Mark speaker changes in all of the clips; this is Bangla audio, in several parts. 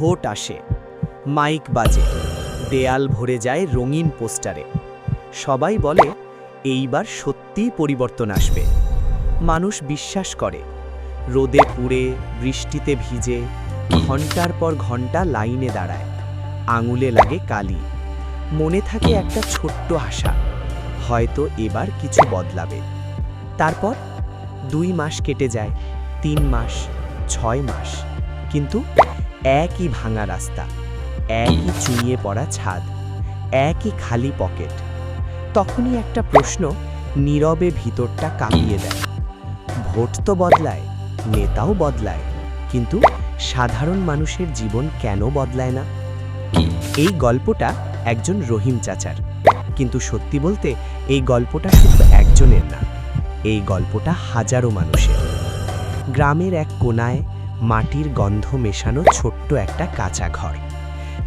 Speaker 1: ভোট আসে, মাইক বাজে, দেয়াল ভরে যায় রঙিন পোস্টারে। সবাই বলে এইবার সত্যিই পরিবর্তন আসবে। মানুষ বিশ্বাস করে, রোদে পুড়ে, বৃষ্টিতে ভিজে, ঘন্টার পর ঘন্টা লাইনে দাঁড়ায়, আঙুলে লাগে কালি, মনে থাকে একটা ছোট্ট আশা, হয়তো এবার কিছু বদলাবে। তারপর 2 মাস কেটে যায়, 3 মাস, 6 মাস, কিন্তু একই ভাঙা রাস্তা, একই চুইয়ে পড়া ছাদ, একই খালি পকেট। তখনই একটা প্রশ্ন নীরবে ভিতরটা কাঁপিয়ে দেয়। ভোট তো বদলায়, নেতাও বদলায়, কিন্তু সাধারণ মানুষের জীবন কেন বদলায় না? এই গল্পটা একজন রহিম চাচার, কিন্তু সত্যি বলতে এই গল্পটা শুধু একজনের না, এই গল্পটা হাজারো মানুষের। গ্রামের এক কোনায় মাটির গন্ধ মেশানো ছোট্ট একটা কাঁচা ঘর।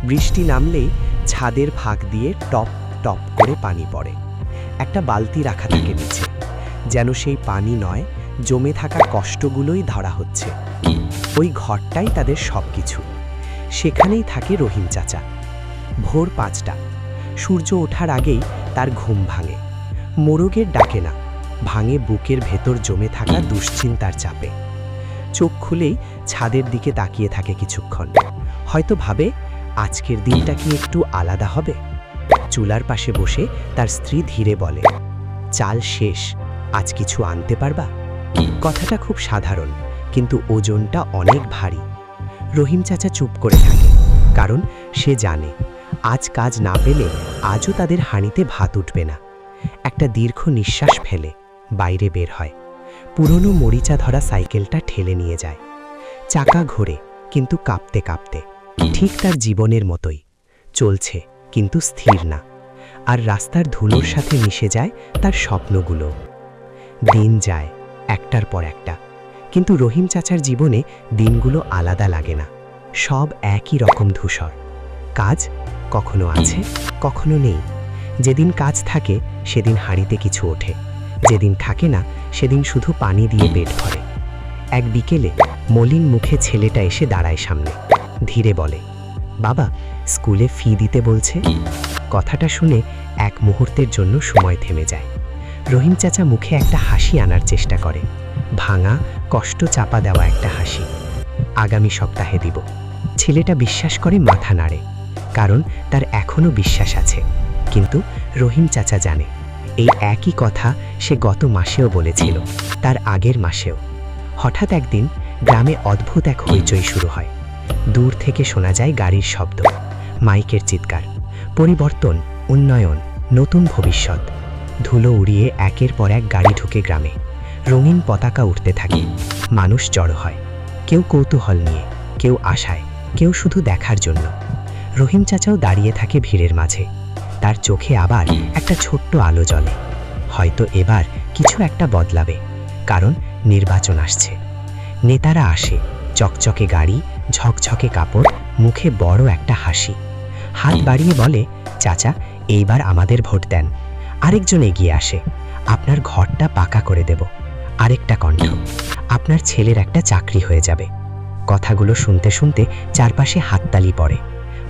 Speaker 1: বৃষ্টি নামলেই ছাদের ফাঁক দিয়ে টপ টপ করে পানি পড়ে। একটা বালতি রাখা থাকে নিচে, যেন সেই পানি নয়, জমে থাকা কষ্টগুলোই ধরা হচ্ছে। ওই ঘরটাই তাদের সবকিছু। সেখানেই থাকে রহিম চাচা। ভোর 5টা, সূর্য ওঠার আগেই তার ঘুম ভাঙে। মোরগের ডাকে না, ভাঙে বুকের ভেতর জমে থাকা দুশ্চিন্তার চাপে। চোখ খুলেই ছাদের দিকে তাকিয়ে থাকে কিছুক্ষণ, হয়তো ভাবে আজকের দিনটা কি একটু আলাদা হবে। চুলার পাশে বসে তার স্ত্রী ধীরে বলে, চাল শেষ, আজ কিছু আনতে পারবা? কথাটা খুব সাধারণ, কিন্তু ওজনটা অনেক ভারী। রহিম চাচা চুপ করে থাকে, কারণ সে জানে আজ কাজ না পেলে আজও তাদের হাঁড়িতে ভাত উঠবে না। একটা দীর্ঘ নিঃশ্বাস ফেলে বাইরে বের হয়। পুরনো মরিচা ধরা সাইকেলটা ঠেলে নিয়ে যায়। চাকা ঘোরে, কিন্তু কাঁপতে কাঁপতে, ঠিক তার জীবনের মতোই চলছে, কিন্তু স্থির না। আর রাস্তার ধুলোর সাথে মিশে যায় তার স্বপ্নগুলো। দিন যায় একটার পর একটা, কিন্তু রহিম চাচার জীবনে দিনগুলো আলাদা লাগে না। সব একই রকম ধূসর। কাজ কখনো আছে, কখনো নেই। যেদিন কাজ থাকে সেদিন হাঁড়িতে কিছু ওঠে, যেদিন থাকে না সেদিন শুধু পানি দিয়ে পেট ভরে। এক বিকেলে মলিন মুখে ছেলেটা এসে দাঁড়ায় সামনে, ধীরে বলে, বাবা, স্কুলে ফি দিতে বলছে। কথাটা শুনে এক মুহূর্তের জন্য সময় থেমে যায়। রহিম চাচা মুখে একটা হাসি আনার চেষ্টা করে, ভাঙা, কষ্ট চাপা দেওয়া একটা হাসি। আগামী সপ্তাহে দিব। ছেলেটা বিশ্বাস করে মাথা নাড়ে, কারণ তার এখনো বিশ্বাস আছে। কিন্তু রহিম চাচা জানে এই একই কথা সে গত মাসেও বলেছিল, তার আগের মাসেও। হঠাৎ একদিন গ্রামে অদ্ভুত এক হইচই শুরু হয়। দূর থেকে শোনা যায় গাড়ির শব্দ, মাইকের চিৎকার, পরিবর্তন, উন্নয়ন, নতুন ভবিষ্যৎ। ধুলো উড়িয়ে একের পর এক গাড়ি ঢুকে গ্রামে। রঙিন পতাকা উঠতে থাকে, মানুষ জড়ো হয়, কেউ কৌতূহল নিয়ে, কেউ আশায়, কেউ শুধু দেখার জন্য। রহিম চাচাও দাঁড়িয়ে থাকে ভিড়ের মাঝে। তার চোখে আবার একটা ছোট্ট আলো জ্বলে। হয়তো এবার কিছু একটা বদলাবে, কারণ নির্বাচন আসছে। নেতারা আসে, চকচকে গাড়ি, ঝকঝকে কাপড়, মুখে বড় একটা হাসি। হাত বাড়িয়ে বলে, চাচা, এইবার আমাদের ভোট দেন। আরেকজন এগিয়ে আসে, আপনার ঘরটা পাকা করে দেব। আরেকটা কণ্ঠ, আপনার ছেলের একটা চাকরি হয়ে যাবে। কথাগুলো শুনতে শুনতে চারপাশে হাততালি পড়ে।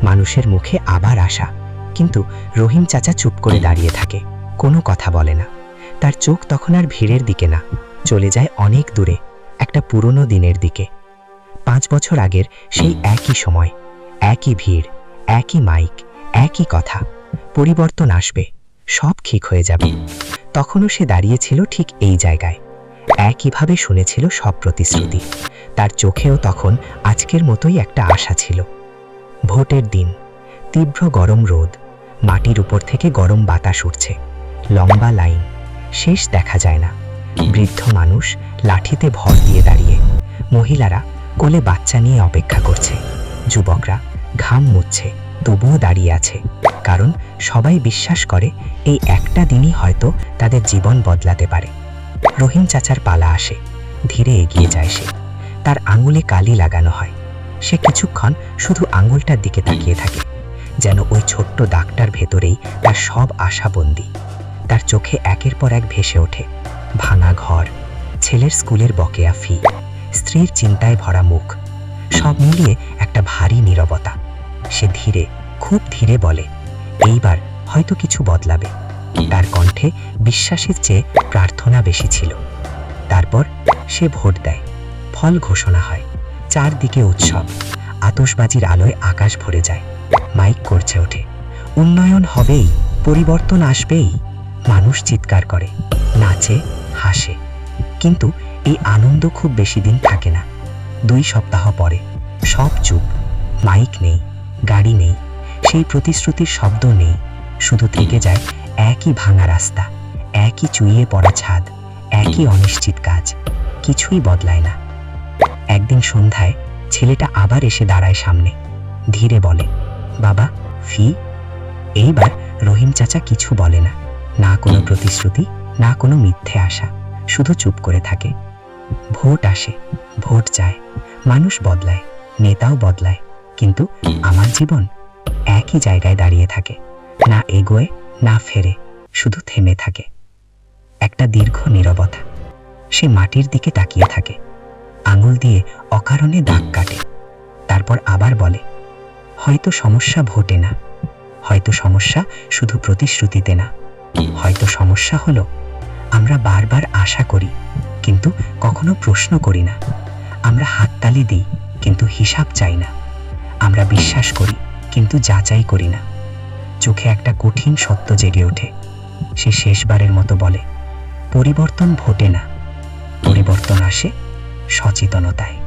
Speaker 1: মানুষের মুখে আবার আশা। কিন্তু রহিম চাচা চুপ করে দাঁড়িয়ে থাকে, কোনো কথা বলে না। তার চোখ তখন আর ভিড়ের দিকে না, চলে যায় অনেক দূরে, একটা পুরনো দিনের দিকে। 5 বছর আগের সেই একই সময়, একই ভিড়, একই মাইক, একই কথা। পরিবর্তন আসবে, সব ঠিক হয়ে যাবে। তখনও সে দাঁড়িয়েছিল ঠিক এই জায়গায়, একইভাবে শুনেছিল সব প্রতিশ্রুতি। তার চোখেও তখন আজকের মতোই একটা আশা ছিল। ভোটের দিন, তীব্র গরম রোদ, মাটির উপর থেকে গরম বাতাস উঠছে, লম্বা লাইন, শেষ দেখা যায় না। বৃদ্ধ মানুষ লাঠিতে ভর দিয়ে দাঁড়িয়ে, মহিলারা কোলে বাচ্চা নিয়ে অপেক্ষা করছে, যুবকরা ঘাম মুছছে, তবুও দাঁড়িয়ে আছে, কারণ সবাই বিশ্বাস করে এই একটা দিনই হয়তো তাদের জীবন বদলাতে পারে। রহিম চাচার পালা আসে, ধীরে এগিয়ে যায় সে। তার আঙুলে কালি লাগানো হয়। সে কিছুক্ষণ শুধু আঙুলটার দিকে তাকিয়ে থাকে, যেন ওই ছোট্ট দাগটার ভেতরেই তার সব আশা বন্দী। তার চোখে একের পর এক ভেসে ওঠে ভাঙা ঘর, ছেলের স্কুলের বকেয়া ফি, স্ত্রীর চিন্তায় ভরা মুখ।
Speaker 2: সব মিলিয়ে একটা ভারী নীরবতা। সে ধীরে, খুব ধীরে বলে, এইবার হয়তো কিছু বদলাবে। তার কণ্ঠে বিশ্বাসের চেয়ে প্রার্থনা বেশি ছিল। তারপর সে ভোট দেয়। ফল ঘোষণা হয়। চারদিকে উৎসব। আতশবাজির আলোয় আকাশ ভরে যায়। মাইক করছে ওঠে, উন্নয়ন হবেই, পরিবর্তন আসবেই। মানুষ চিৎকার করে, নাচে, হাসে। কিন্তু এই আনন্দ খুব বেশি দিন থাকে না। 2 সপ্তাহ পরে সব চুপ। মাইক নেই, গাড়ি নেই, সেই প্রতিশ্রুতির শব্দ নেই। শুধু থেকে যায় একই ভাঙা রাস্তা, একই চুইয়ে পড়া ছাদ, একই অনিশ্চিত কাজ। কিছুই বদলায় না। একদিন সন্ধ্যায় ছেলেটা আবার এসে দাঁড়ায় সামনে। ধীরে বলে, বাবা, ফি? এইবার রহিম চাচা কিছু বলে না। না কোনো প্রতিশ্রুতি, না কোনো মিথ্যে আশা, শুধু চুপ করে থাকে। ভোট আসে, ভোট যায়, মানুষ বদলায়, নেতাও বদলায়, কিন্তু আমার জীবন একই জায়গায় দাঁড়িয়ে থাকে। না এগোয়, না ফেরে, শুধু থেমে থাকে। একটা দীর্ঘ নীরবতা। সে মাটির দিকে তাকিয়ে থাকে, আঙুল দিয়ে অকারণে দাগ কাটে। তারপর আবার বলে, হয়তো সমস্যা ভোটে না, হয়তো সমস্যা শুধু প্রতিশ্রুতিতে না, হয়তো সমস্যা হলো আমরা বারবার আশা করি কিন্তু কখনো প্রশ্ন করি না। আমরা হাততালি দিই কিন্তু হিসাব চাই না। আমরা বিশ্বাস করি কিন্তু যাচাই করি না। চোখে একটা কঠিন সত্য জেগে ওঠে। সে শেষবারের মতো বলে, পরিবর্তন ভোটে না, পরিবর্তন আসে সচেতনতায়।